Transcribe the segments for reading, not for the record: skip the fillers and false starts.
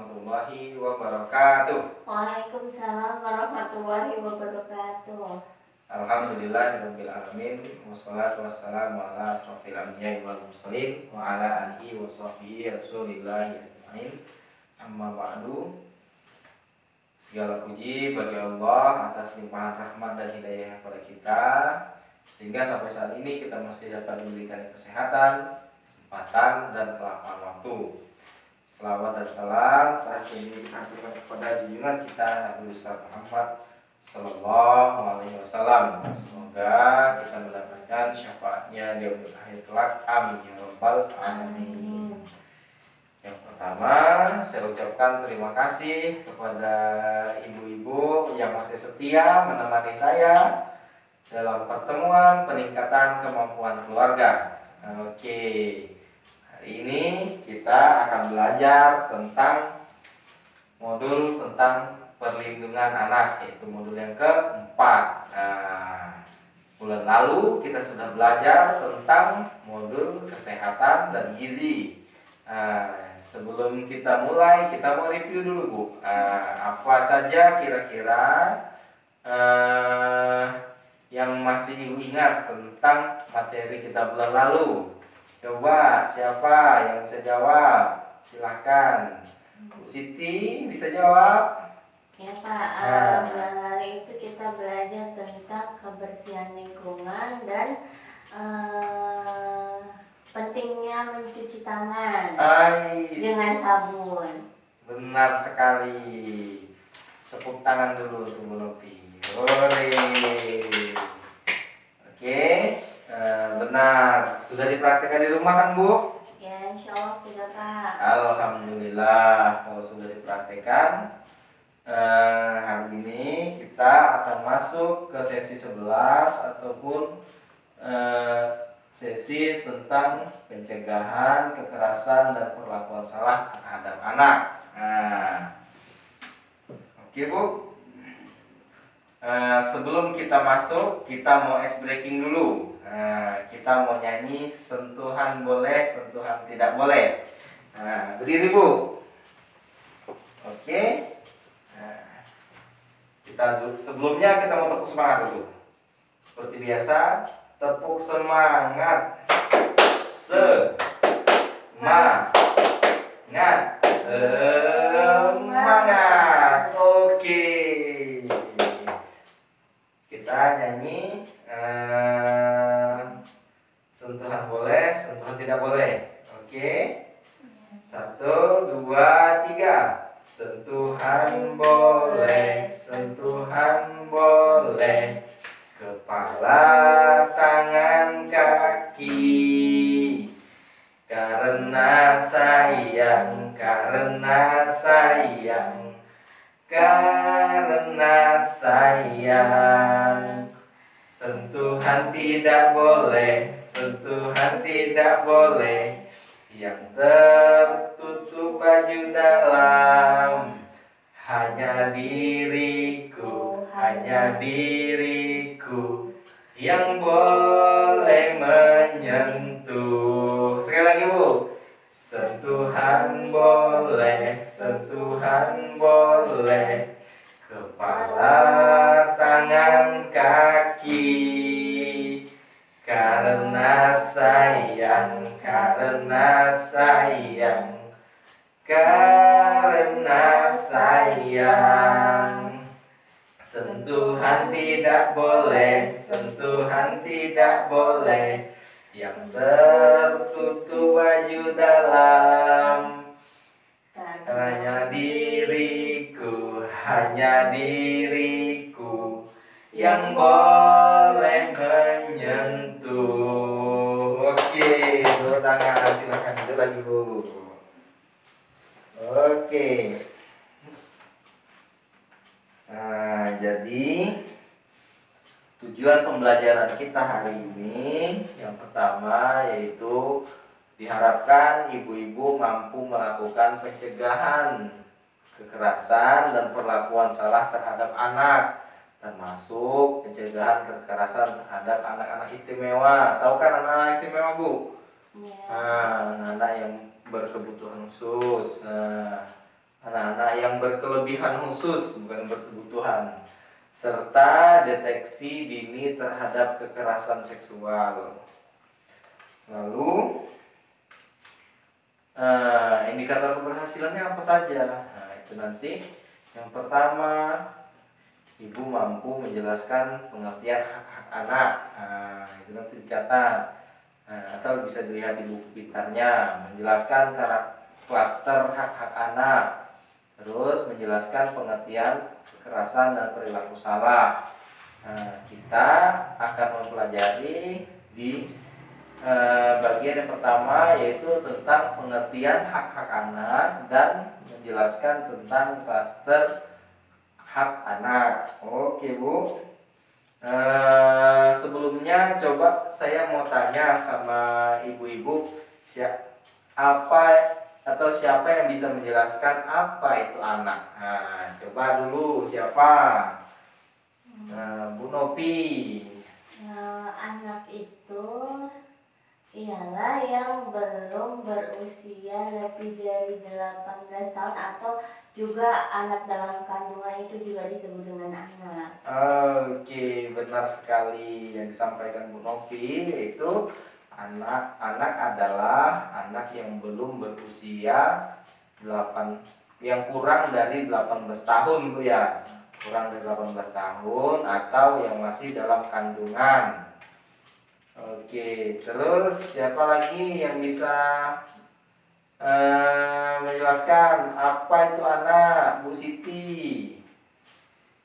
warahmatullahi wabarakatuh. Waalaikumsalam warahmatullahi wabarakatuh. Alhamdulillahirabbil alamin, wassalatu wassalamu ala asrofil anbiya'i wal mursalin wa ala alihi wa sahbihi rasulillahi ajmain. Amma ba'du. Segala puji bagi Allah atas limpahan rahmat dan hidayah kepada kita, sehingga sampai saat ini kita masih dapat diberikan kesehatan, kesempatan, dan kelapangan waktu. Selawat dan salam terakhir kita haturkan kepada junjungan kita Nabi besar Muhammad Sallallahu Alaihi Wasallam. Semoga kita mendapatkan syafaatnya di akhir kelak. Amin ya rabbal alamin. Yang pertama, saya ucapkan terima kasih kepada ibu-ibu yang masih setia menemani saya dalam pertemuan peningkatan kemampuan keluarga. Oke, hari ini kita akan belajar tentang modul tentang perlindungan anak, yaitu modul yang keempat. Bulan lalu kita sudah belajar tentang modul kesehatan dan gizi. Sebelum kita mulai, kita mau review dulu, Bu. Apa saja kira-kira yang masih Ibu ingat tentang materi kita bulan lalu? Coba siapa yang bisa jawab? Silahkan. Bu Siti bisa jawab? Ya Pak, bulan lalu itu kita belajar tentang kebersihan lingkungan dan pentingnya mencuci tangan dengan sabun. Benar sekali. Tepuk tangan dulu tuh Bu Novi. Oke, benar. Sudah dipraktikkan di rumah kan, Bu? Ya, insya Allah sudah, Pak. Alhamdulillah, kalau sudah dipraktikkan. Hari ini kita akan masuk ke sesi 11 ataupun sesi tentang pencegahan kekerasan dan perlakuan salah terhadap anak. Oke, Bu. Sebelum kita masuk, kita mau ice breaking dulu. Kita mau nyanyi sentuhan boleh, sentuhan tidak boleh. Berdiri, Bu. Oke. Sebelumnya kita mau tepuk semangat dulu. Seperti biasa, tepuk semangat. Semangat. Oke. Kita nyanyi sentuhan boleh, sentuhan tidak boleh. Oke. 1, 2, 3. Sentuhan boleh, sentuhan boleh. Kepala, tangan, kaki. Karena sayang, karena sayang, karena sayang. Sentuhan tidak boleh, sentuhan tidak boleh. Yang tertutup baju dalam hanya diriku, hanya diriku yang boleh menyentuh. Sekali lagi, Bu. Sentuhan boleh, sentuhan boleh. Kepala, tangan, kaki. Karena sayang, karena sayang, karena sayang. Sentuhan tidak boleh, sentuhan tidak boleh. Yang tertutup baju dalam hanya diriku, hanya diriku yang boleh menyentuh. Oke, tepuk tangan, silakan itu lagi, Bu. Oke. Jadi tujuan pembelajaran kita hari ini yang pertama yaitu diharapkan ibu-ibu mampu melakukan pencegahan kekerasan dan perlakuan salah terhadap anak, termasuk pencegahan kekerasan terhadap anak-anak istimewa. Tahu kan anak-anak istimewa, Bu? Ya. Anak-anak yang berkebutuhan khusus. Anak yang berkelebihan khusus, bukan berkebutuhan, serta deteksi dini terhadap kekerasan seksual. Lalu indikator keberhasilannya apa saja? Nah, itu nanti yang pertama, ibu mampu menjelaskan pengertian hak-hak anak. Nah, itu nanti dicatat. Atau bisa dilihat di buku pintarnya, menjelaskan klaster hak-hak anak, terus menjelaskan pengertian kekerasan dan perilaku salah. Kita akan mempelajari di bagian yang pertama, yaitu tentang pengertian hak-hak anak dan menjelaskan tentang klaster hak anak. Oke Bu. Sebelumnya coba saya mau tanya sama ibu-ibu, siapa yang bisa menjelaskan apa itu anak? Coba dulu siapa? Bu Nopi. Anak itu ialah yang belum berusia lebih dari 18 tahun atau juga anak dalam kandungan itu juga disebut dengan anak. Oke, benar sekali yang disampaikan Bu Novi, yaitu anak adalah anak yang belum berusia yang kurang dari 18 tahun Bu ya. Kurang dari 18 tahun atau yang masih dalam kandungan. Oke, terus siapa lagi yang bisa menjelaskan apa itu anak? Bu Siti,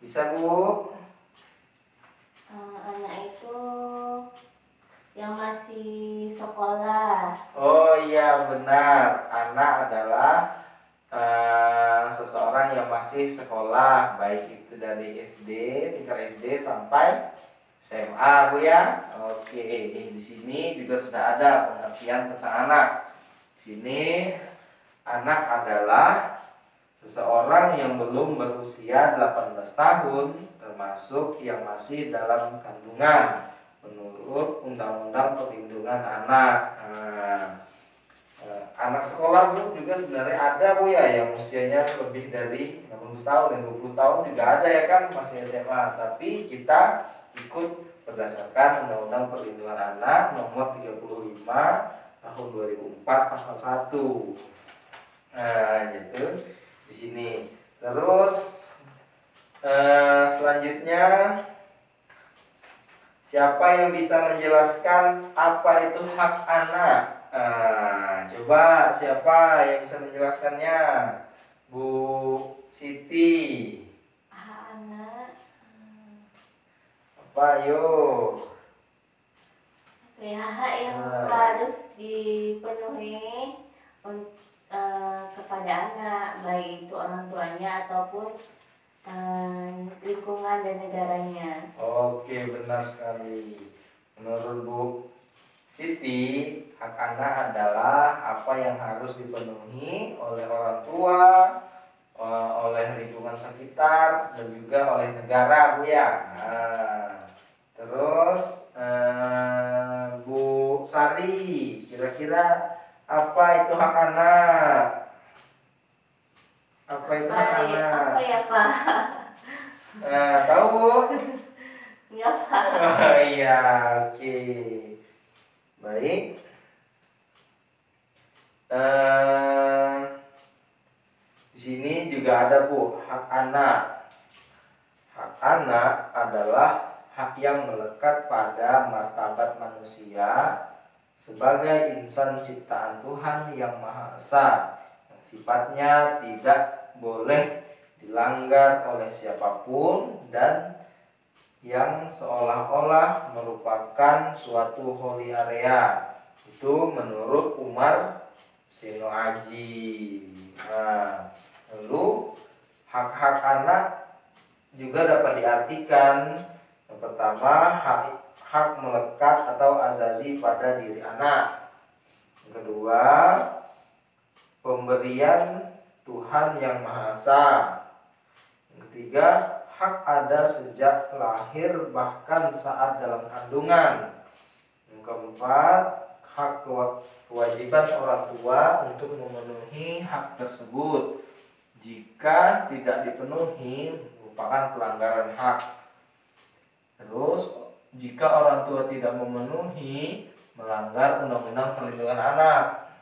bisa Bu? Anak itu yang masih sekolah. Oh iya benar, anak adalah seseorang yang masih sekolah, baik itu dari SD, tingkat SD sampai SMA Bu ya. Oke, di sini juga sudah ada pengertian tentang anak. Di sini anak adalah seseorang yang belum berusia 18 tahun, termasuk yang masih dalam kandungan menurut Undang-Undang Perlindungan Anak. Anak sekolah Bu juga sebenarnya ada Bu ya, yang usianya lebih dari 18 tahun dan 20 tahun juga ada ya kan, masih SMA. Tapi kita ikut berdasarkan Undang-Undang Perlindungan Anak nomor 35 tahun 2004 pasal 1. Gitu di sini. Terus selanjutnya, siapa yang bisa menjelaskan apa itu hak anak? Coba siapa yang bisa menjelaskannya? Bu Siti. Hak anak. Apa yo? Hak yang harus dipenuhi kepada anak, baik itu orang tuanya ataupun lingkungan dan negaranya. Oke, benar sekali. Menurut Bu Siti, hak anak adalah apa yang harus dipenuhi oleh orang tua, oleh lingkungan sekitar, dan juga oleh negara Bu ya. Terus Bu Sari, kira-kira apa itu hak anak? Apa itu hak anak? Apa ya Pak? Tahu Bu? Enggak Pak. Oh iya, oke. Baik. Di sini juga ada Bu, hak anak. Hak anak adalah hak yang melekat pada martabat manusia sebagai insan ciptaan Tuhan yang Maha Esa, yang sifatnya tidak boleh dilanggar oleh siapapun dan yang seolah-olah merupakan suatu holy area. Itu menurut Umar Seno Aji. Lalu hak-hak anak juga dapat diartikan, yang pertama hak melekat atau azazi pada diri anak. Yang kedua, pemberian Tuhan yang Maha Esa. Yang ketiga, hak ada sejak lahir bahkan saat dalam kandungan. Yang keempat, hak kewajiban orang tua untuk memenuhi hak tersebut. Jika jika tidak dipenuhi merupakan pelanggaran hak. Terus jika orang tua tidak memenuhi melanggar undang-undang perlindungan anak.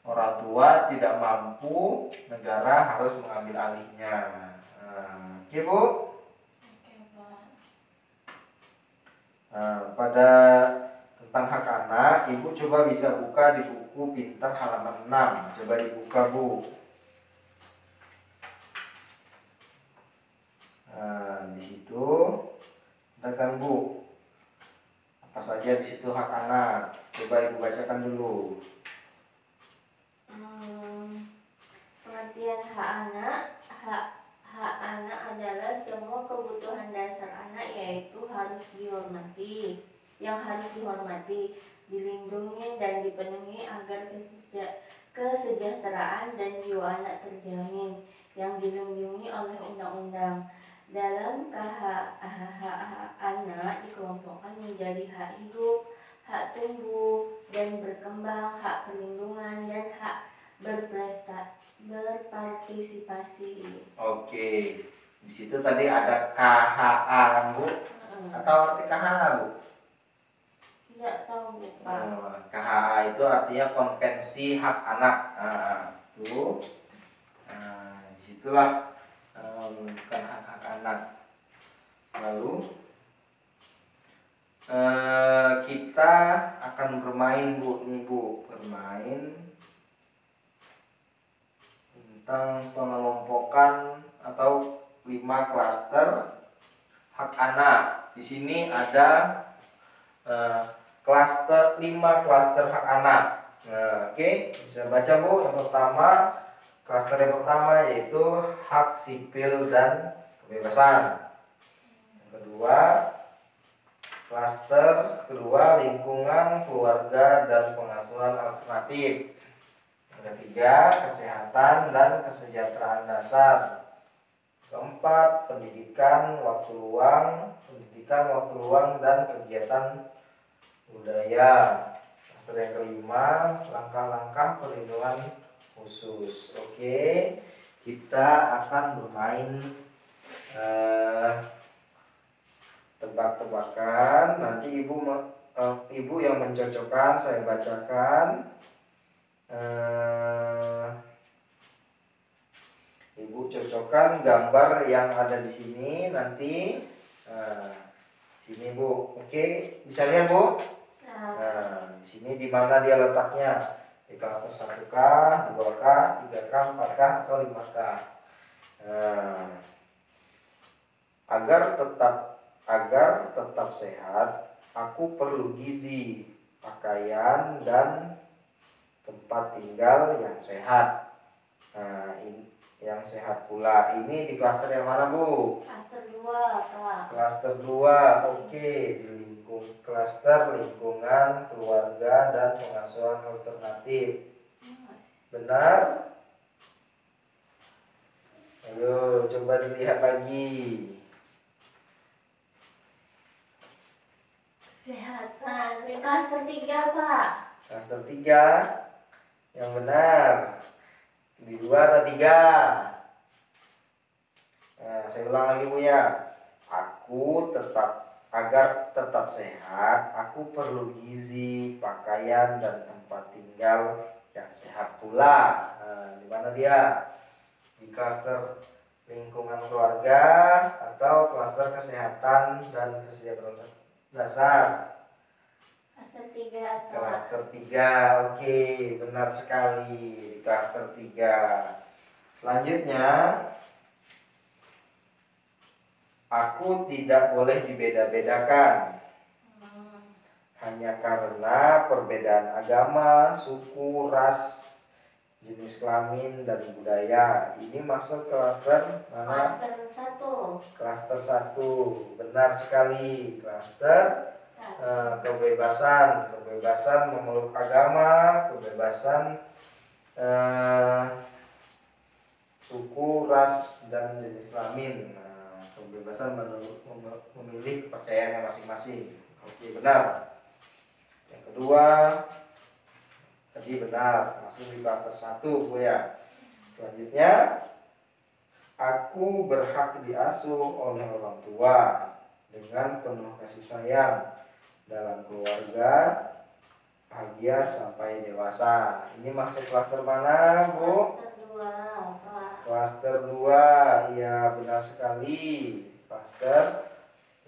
Orang tua tidak mampu, negara harus mengambil alihnya. Oke Bu. Oke, Pak. Pada tentang hak anak, Ibu coba bisa buka di buku Pintar halaman 6. Coba dibuka Bu. Di situ tekan Bu. Apa saja di situ hak anak? Coba Ibu bacakan dulu. Pengertian hak anak adalah semua kebutuhan dasar anak yang harus dihormati, dilindungi dan dipenuhi agar kesejahteraan dan jiwa anak terjamin, yang dilindungi oleh undang-undang. Dalam hak anak dikelompokkan menjadi hak hidup, hak tumbuh dan berkembang, hak perlindungan, dan hak berpartisipasi. Oke, di situ tadi ada KHA kan Bu? Atau arti KHA Bu? Tidak tahu Bu, Pak. KHA itu artinya Konvensi Hak Anak. Tuh, disitulah bukan hak anak. Lalu kita akan bermain Bu, nih Bu, bermain tentang pengelompokan atau 5 klaster hak anak. Di sini ada 5 klaster hak anak. Oke, bisa baca Bu. Klaster yang pertama yaitu hak sipil dan kebebasan. Yang kedua, klaster kedua lingkungan, keluarga dan pengasuhan alternatif. Yang ketiga, kesehatan dan kesejahteraan dasar. Keempat, pendidikan waktu luang dan kegiatan budaya. Klaster yang kelima, langkah-langkah perlindungan khusus. Oke, kita akan bermain tebak-tebakan. Nanti ibu yang mencocokkan, saya bacakan. Ibu cocokkan gambar yang ada di sini nanti. Sini Bu, oke, bisa lihat Bu? Di sini di mana dia letaknya? Di klaster 1K, 2K, 3K, 4K, atau 5K. Agar tetap sehat, aku perlu gizi, pakaian, dan tempat tinggal yang sehat. Yang sehat pula. Ini di klaster yang mana Bu? Klaster 2, Pak. Klaster 2, oke. Di klaster lingkungan, keluarga, dan pengasuhan alternatif. Benar? Ayo coba dilihat lagi. Kesehatan. Klaster 3, Pak. Klaster 3 yang benar. Di 2 atau 3? Saya ulang lagi Bu ya. Agar tetap sehat, aku perlu gizi, pakaian, dan tempat tinggal yang sehat pula. Di mana dia? Di klaster lingkungan keluarga atau klaster kesehatan dan kesejahteraan dasar? Klaster 3, Pak. Klaster 3, oke, benar sekali, di klaster 3. Selanjutnya, aku tidak boleh dibeda-bedakan hanya karena perbedaan agama, suku, ras, jenis kelamin, dan budaya. Ini masuk klaster mana? Klaster 1. Klaster 1, benar sekali. Klaster kebebasan memeluk agama, kebebasan suku, ras, dan jenis kelamin. Kebebasan memilih kepercayaannya masing-masing. Oke, benar. Yang kedua tadi benar, masuk di klaster 1 Bu ya. Selanjutnya Aku berhak diasuh oleh orang tua dengan penuh kasih sayang dalam keluarga, bahagia sampai dewasa. Ini masuk klaster mana, Bu? Klaster 2, Pak. Klaster 2, ya benar sekali. Klaster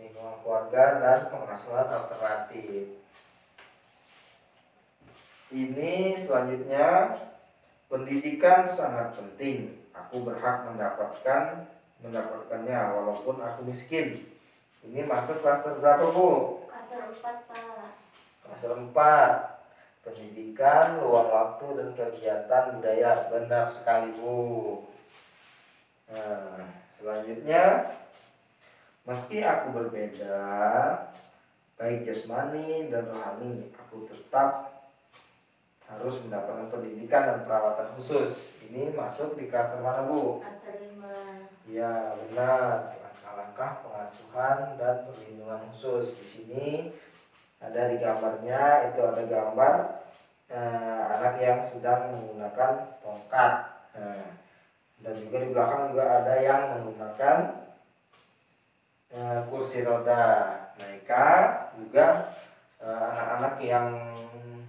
lingkungan keluarga dan pengasuhan alternatif. Ini selanjutnya, pendidikan sangat penting. Aku berhak mendapatkannya walaupun aku miskin. Ini masuk klaster berapa, Bu? Klaster 4, Pak. Klaster 4. Pendidikan, luang waktu dan kegiatan budaya. Benar sekali, Bu. Nah, selanjutnya, meski aku berbeda, baik jasmani dan rohani, aku tetap harus mendapatkan pendidikan dan perawatan khusus. Ini masuk di klaster mana, Bu? Klaster 5. Ya, benar. Langkah-langkah pengasuhan dan perlindungan khusus. Di sini ada di gambarnya, itu ada gambar anak yang sedang menggunakan tongkat. Dan juga di belakang juga ada yang menggunakan kursi roda. Mereka juga anak-anak yang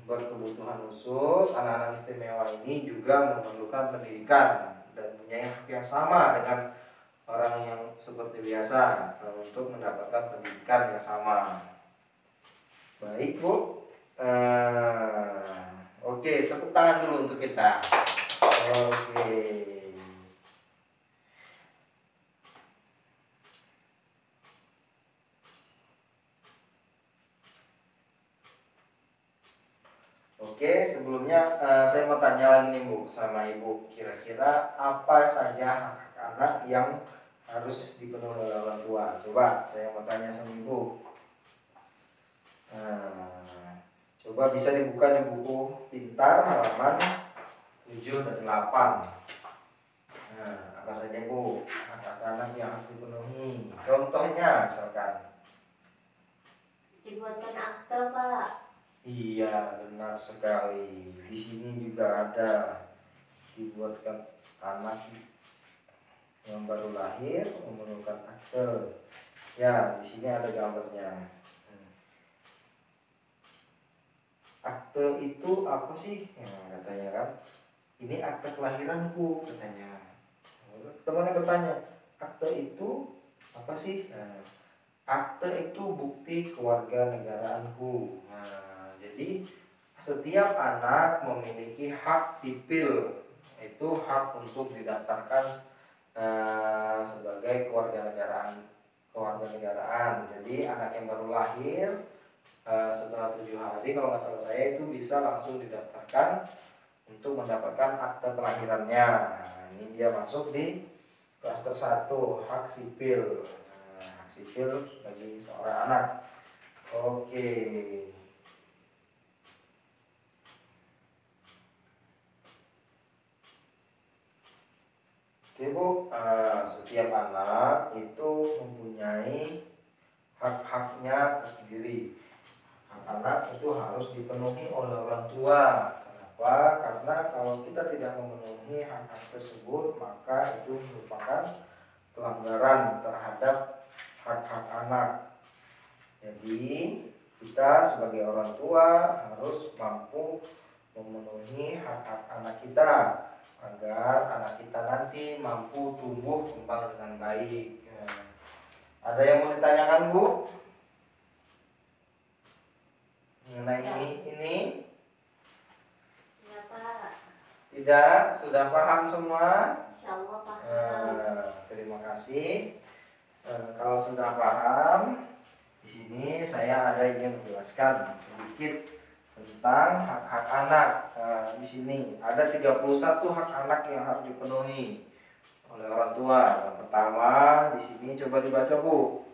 berkebutuhan khusus, anak-anak istimewa ini juga memerlukan pendidikan dan punya hak yang sama dengan orang yang seperti biasa untuk mendapatkan pendidikan yang sama. Baik, Bu. Oke, tepuk tangan dulu untuk kita. Oke. Oke, sebelumnya saya mau tanya lagi nih, Bu, sama Ibu. Kira-kira apa saja hak anak yang harus dipenuhi oleh orang tua? Coba saya mau tanya sama Ibu. Coba bisa dibuka di buku pintar halaman 7 dan 8. Apa saja, Bu, hak anak yang harus dipenuhi? Contohnya misalkan. Dibuatkan akte, Pak. Iya, benar sekali. Di sini juga ada dibuatkan anak yang baru lahir memerlukan akte. Ya, di sini ada gambarnya. Akte itu apa sih? Katanya kan, ini akte kelahiranku, katanya. Temannya bertanya, akte itu apa sih? Akte itu bukti kewarganegaraanku. Jadi setiap anak memiliki hak sipil, itu hak untuk didaftarkan sebagai kewarganegaraan. Jadi anak yang baru lahir setelah 7 hari, kalau nggak salah saya, itu bisa langsung didaftarkan untuk mendapatkan akte kelahirannya. Ini dia masuk di klaster 1, hak sipil. Hak sipil bagi seorang anak. Oke. Bu, setiap anak itu mempunyai hak-haknya tersendiri. Hak anak itu harus dipenuhi oleh orang tua. Kenapa? Karena kalau kita tidak memenuhi hak-hak tersebut, maka itu merupakan pelanggaran terhadap hak-hak anak. Jadi kita sebagai orang tua harus mampu memenuhi hak-hak anak kita agar anak kita nanti mampu tumbuh kembang dengan baik. Ada yang mau ditanyakan, Bu? Mengenai ini? Ya, Pak. Tidak? Sudah paham semua? Insyaallah paham. Terima kasih. Kalau sudah paham, di sini saya ada ingin menjelaskan sedikit tentang hak-hak anak. Di sini ada 31 hak anak yang harus dipenuhi oleh orang tua. Yang pertama, di sini coba dibaca, Bu.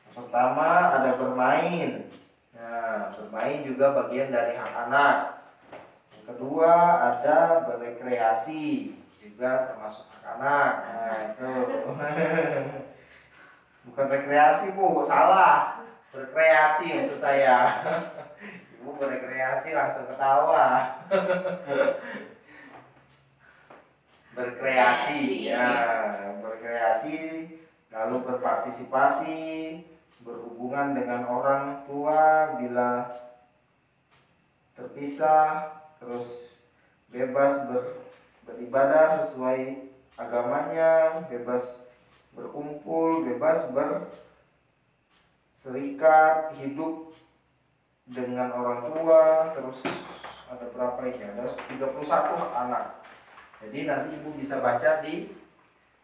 Yang pertama ada bermain. Nah, bermain juga bagian dari hak anak. Yang kedua ada berekreasi, juga termasuk hak anak. Nah, itu. Bukan rekreasi, Bu, salah. Berkreasi maksud saya. Ibu berekreasi langsung ketawa. berkreasi, ya, berkreasi, lalu berpartisipasi, berhubungan dengan orang tua bila terpisah, terus bebas beribadah sesuai agamanya, bebas berkumpul, bebas berserikat, hidup dengan orang tua. Terus ada berapa ini? Ada 31 anak. Jadi nanti ibu bisa baca di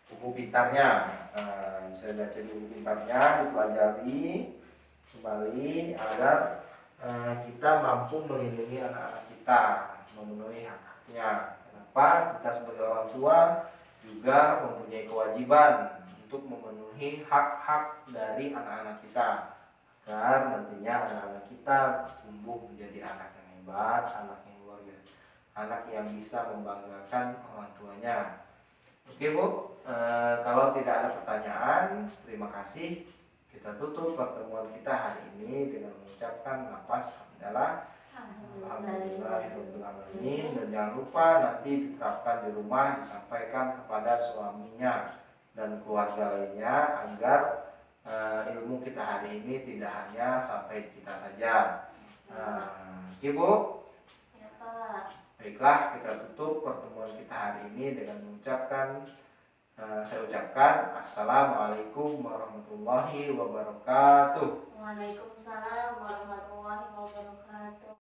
buku pintarnya, bisa baca di buku pintarnya, dipelajari kembali agar kita mampu melindungi anak-anak kita, memenuhi hak-haknya. Kenapa? Kita sebagai orang tua juga mempunyai kewajiban untuk memenuhi hak-hak dari anak-anak kita, agar nantinya anak-anak kita tumbuh menjadi anak yang hebat, anak yang luar biasa, anak yang bisa membanggakan orang tuanya. Oke Bu, kalau tidak ada pertanyaan, terima kasih. Kita tutup pertemuan kita hari ini dengan mengucapkan lafaz hamdalah alhamdulillahirobbilalamin, dan jangan lupa nanti diterapkan di rumah, disampaikan kepada suaminya dan keluarga lainnya agar ilmu kita hari ini tidak hanya sampai kita saja. Oke Bu. Ya, Pak. Baiklah, kita tutup pertemuan kita hari ini dengan mengucapkan saya ucapkan Assalamualaikum warahmatullahi wabarakatuh. Waalaikumsalam warahmatullahi wabarakatuh.